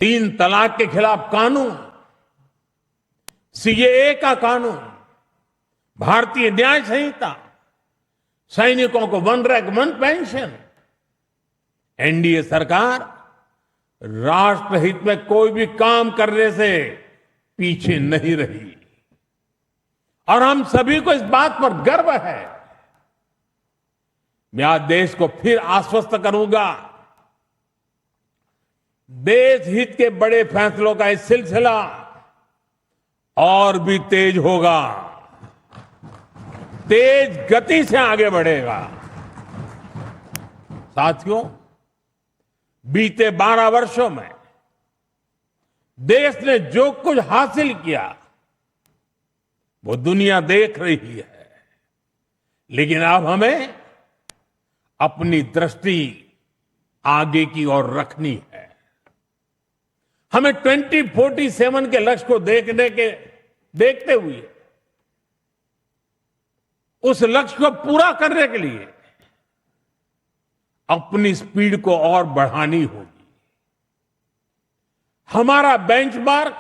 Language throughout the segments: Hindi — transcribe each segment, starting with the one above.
तीन तलाक के खिलाफ कानून, सीएए का कानून, भारतीय न्याय संहिता, सैनिकों को one rank one pension. NDA सरकार राष्ट्रहित में कोई भी काम करने से पीछे नहीं रही और हम सभी को इस बात पर गर्व है। मैं आज देश को फिर आश्वस्त करूंगा, देश हित के बड़े फैसलों का इस सिलसिला और भी तेज होगा, तेज गति से आगे बढ़ेगा। साथियों, बीते 12 वर्षों में देश ने जो कुछ हासिल किया वो दुनिया देख रही है, लेकिन अब हमें अपनी दृष्टि आगे की ओर रखनी है। हमें 2047 के लक्ष्य को देखते हुए उस लक्ष्य को पूरा करने के लिए अपनी स्पीड को और बढ़ानी होगी। हमारा बेंचमार्क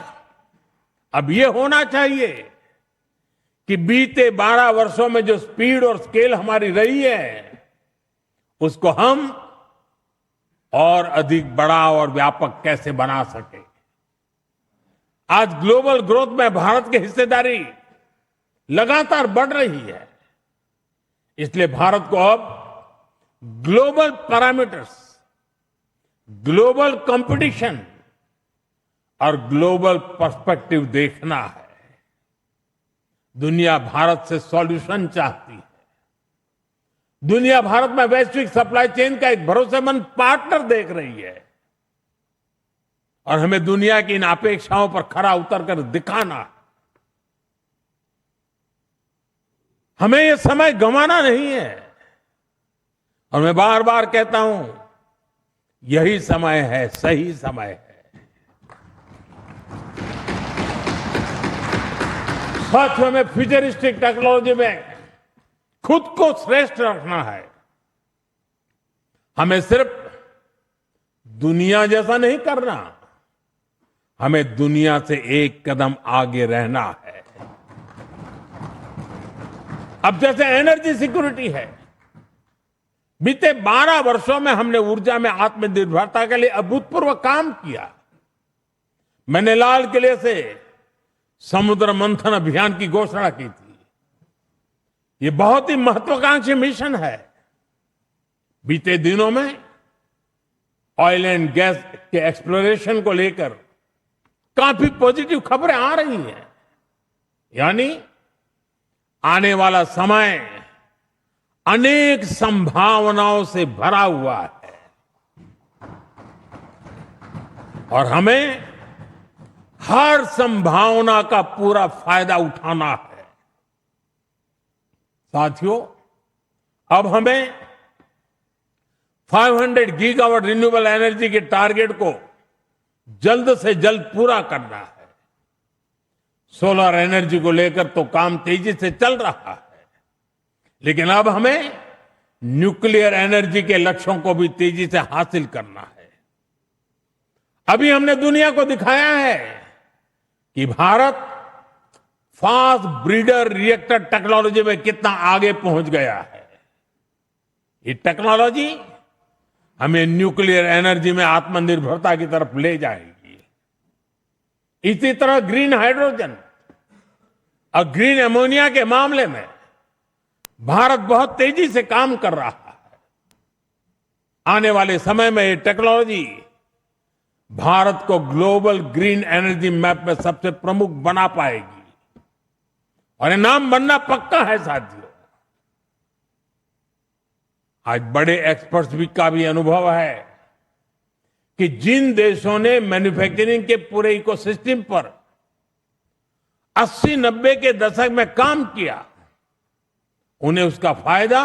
अब यह होना चाहिए कि बीते 12 वर्षों में जो स्पीड और स्केल हमारी रही है उसको हम और अधिक बड़ा और व्यापक कैसे बना सके। आज ग्लोबल ग्रोथ में भारत की हिस्सेदारी लगातार बढ़ रही है, इसलिए भारत को अब ग्लोबल पैरामीटर्स, ग्लोबल कंपटीशन और ग्लोबल पर्सपेक्टिव देखना है। दुनिया भारत से सॉल्यूशन चाहती है। दुनिया भारत में वैश्विक सप्लाई चेन का एक भरोसेमंद पार्टनर देख रही है और हमें दुनिया की इन अपेक्षाओं पर खरा उतरकर दिखाना है। हमें यह समय गंवाना नहीं है और मैं बार बार कहता हूं, यही समय है, सही समय है। सच में फ्यूचरिस्टिक टेक्नोलॉजी में खुद को श्रेष्ठ रखना है। हमें सिर्फ दुनिया जैसा नहीं करना, हमें दुनिया से एक कदम आगे रहना है। अब जैसे एनर्जी सिक्योरिटी है, बीते 12 वर्षों में हमने ऊर्जा में आत्मनिर्भरता के लिए अभूतपूर्व काम किया। मैंने लाल किले से समुद्र मंथन अभियान की घोषणा की थी। ये बहुत ही महत्वाकांक्षी मिशन है। बीते दिनों में ऑयल एंड गैस के एक्सप्लोरेशन को लेकर काफी पॉजिटिव खबरें आ रही हैं। यानी आने वाला समय अनेक संभावनाओं से भरा हुआ है और हमें हर संभावना का पूरा फायदा उठाना है। साथियों, अब हमें 500 गीगावाट रिन्यूएबल एनर्जी के टारगेट को जल्द से जल्द पूरा करना है। सोलर एनर्जी को लेकर तो काम तेजी से चल रहा है, लेकिन अब हमें न्यूक्लियर एनर्जी के लक्ष्यों को भी तेजी से हासिल करना है। अभी हमने दुनिया को दिखाया है कि Bharat fast breeder reactor technology में कितना आगे पहुंच गया है। ये टेक्नोलॉजी हमें न्यूक्लियर एनर्जी में आत्मनिर्भरता की तरफ ले जाएगी। इसी तरह ग्रीन हाइड्रोजन और ग्रीन एमोनिया के मामले में भारत बहुत तेजी से काम कर रहा है। आने वाले समय में ये टेक्नोलॉजी भारत को ग्लोबल ग्रीन एनर्जी मैप में सबसे प्रमुख बना पाएगी और ये नाम बनना पक्का है। साथियों, आज बड़े एक्सपर्ट्स का भी अनुभव है कि जिन देशों ने मैन्युफैक्चरिंग के पूरे इकोसिस्टम पर 80-90 के दशक में काम किया, उन्हें उसका फायदा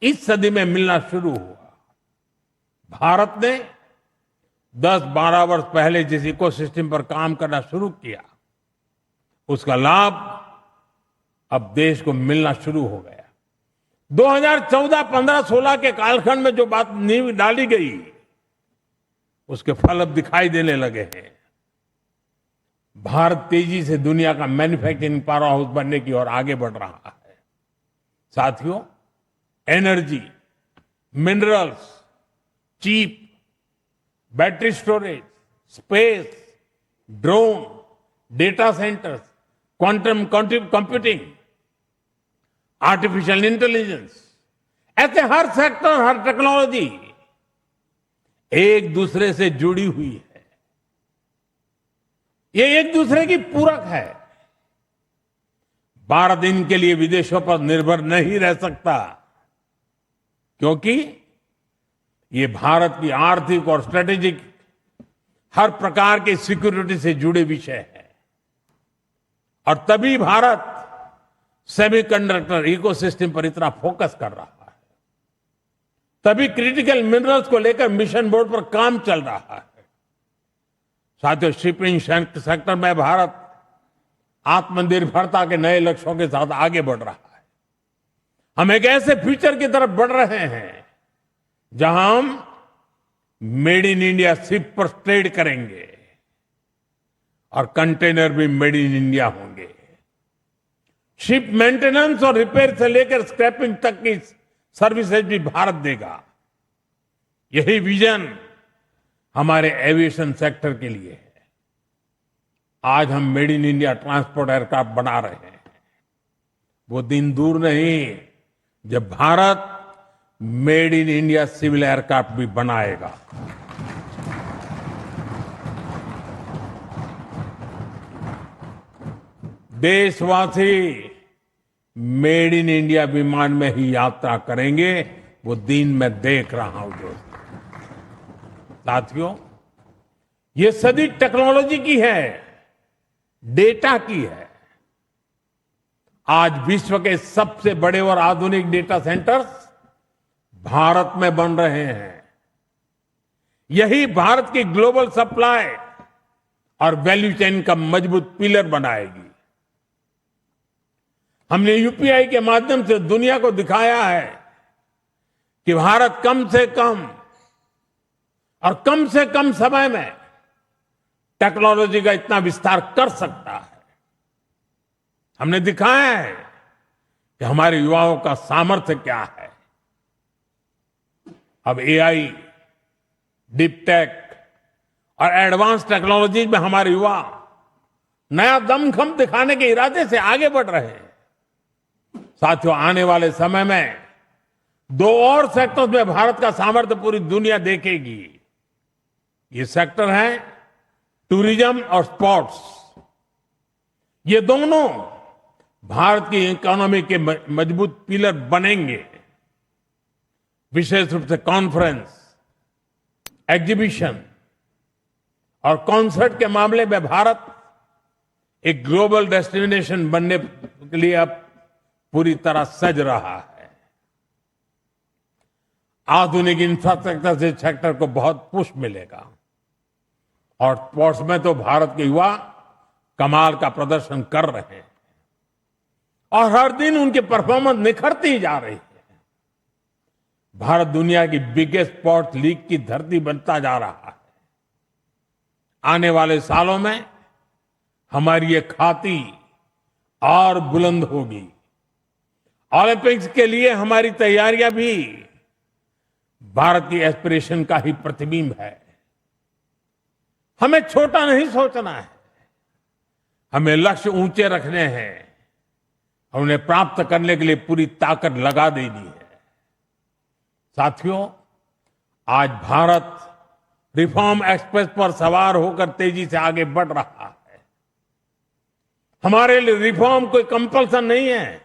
इस सदी में मिलना शुरू हुआ। भारत ने 10-12 वर्ष पहले जिस इकोसिस्टम पर काम करना शुरू किया, उसका लाभ अब देश को मिलना शुरू हो गया। 2014, 15, 16 के कालखंड में जो बात नींव डाली गई, उसके फल अब दिखाई देने लगे हैं। भारत तेजी से दुनिया का मैन्युफैक्चरिंग पावर हाउस बनने की ओर आगे बढ़ रहा है। साथियों, energy, minerals, cheap, battery storage, space, drone, data centers, quantum computing, artificial intelligence, ऐसे हर सेक्टर, हर टेक्नोलॉजी एक दूसरे से जुड़ी हुई है। ये एक दूसरे की पूरक है। भारत इनके लिए विदेशों पर निर्भर नहीं रह सकता, क्योंकि ये भारत की आर्थिक और स्ट्रेटेजिक हर प्रकार की सिक्योरिटी से जुड़े विषय है। और तभी भारत सेमीकंडक्टर इकोसिस्टम पर इतना फोकस कर रहा है, तभी क्रिटिकल मिनरल्स को लेकर मिशन बोर्ड पर काम चल रहा है। साथियों, शिपिंग सेक्टर में भारत आत्मनिर्भरता के नए लक्ष्यों के साथ आगे बढ़ रहा है। हम एक ऐसे फ्यूचर की तरफ बढ़ रहे हैं जहां हम मेड इन इंडिया शिप पर ट्रेड करेंगे और कंटेनर भी मेड इन इंडिया होंगे। शिप मेंटेनेंस और रिपेयर से लेकर स्क्रैपिंग तक की सर्विसेज भी भारत देगा। यही विजन हमारे एविएशन सेक्टर के लिए है। आज हम made in India transport aircraft बना रहे हैं। वो दिन दूर नहीं जब Bharat made in India civil aircraft भी बनाएगा। देशवासी मेड इन इंडिया विमान में ही यात्रा करेंगे, वो दिन मैं देख रहा हूं दोस्तों। साथियों, ये सदी टेक्नोलॉजी की है, डेटा की है। आज विश्व के सबसे बड़े और आधुनिक डेटा सेंटर्स भारत में बन रहे हैं। यही भारत की ग्लोबल सप्लाई और वैल्यू चेन का मजबूत पिलर बनाएगी। हमने यूपीआई के माध्यम से दुनिया को दिखाया है कि भारत कम से कम और कम से कम समय में टेक्नोलॉजी का इतना विस्तार कर सकता है। हमने दिखाया है कि हमारे युवाओं का सामर्थ्य क्या है। अब एआई, डीप टेक और एडवांस टेक्नोलॉजी में हमारे युवा नया दमखम दिखाने के इरादे से आगे बढ़ रहे हैं। साथियों, आने वाले समय में दो और सेक्टर्स में भारत का सामर्थ्य पूरी दुनिया देखेगी। ये सेक्टर है टूरिज्म और स्पोर्ट्स। ये दोनों भारत की इकोनॉमी के मजबूत पिलर बनेंगे। विशेष रूप से कॉन्फ्रेंस, एग्जीबिशन और कॉन्सर्ट के मामले में भारत एक ग्लोबल डेस्टिनेशन बनने के लिए अब पूरी तरह सज रहा है। आधुनिक इंफ्रास्ट्रक्चर से सेक्टर को बहुत पुश मिलेगा और स्पोर्ट्स में तो भारत के युवा कमाल का प्रदर्शन कर रहे हैं और हर दिन उनकी परफॉर्मेंस निखरती जा रही है। भारत दुनिया की बिगेस्ट स्पोर्ट्स लीग की धरती बनता जा रहा है। आने वाले सालों में हमारी ये खाती और बुलंद होगी। ओलंपिक्स के लिए हमारी तैयारियां भी भारत की एस्पिरेशन का ही प्रतिबिंब है। हमें छोटा नहीं सोचना है, हमें लक्ष्य ऊंचे रखने हैं और उन्हें प्राप्त करने के लिए पूरी ताकत लगा देनी है। साथियों, आज भारत रिफॉर्म एक्सप्रेस पर सवार होकर तेजी से आगे बढ़ रहा है। हमारे लिए रिफॉर्म कोई कंपल्सन नहीं है,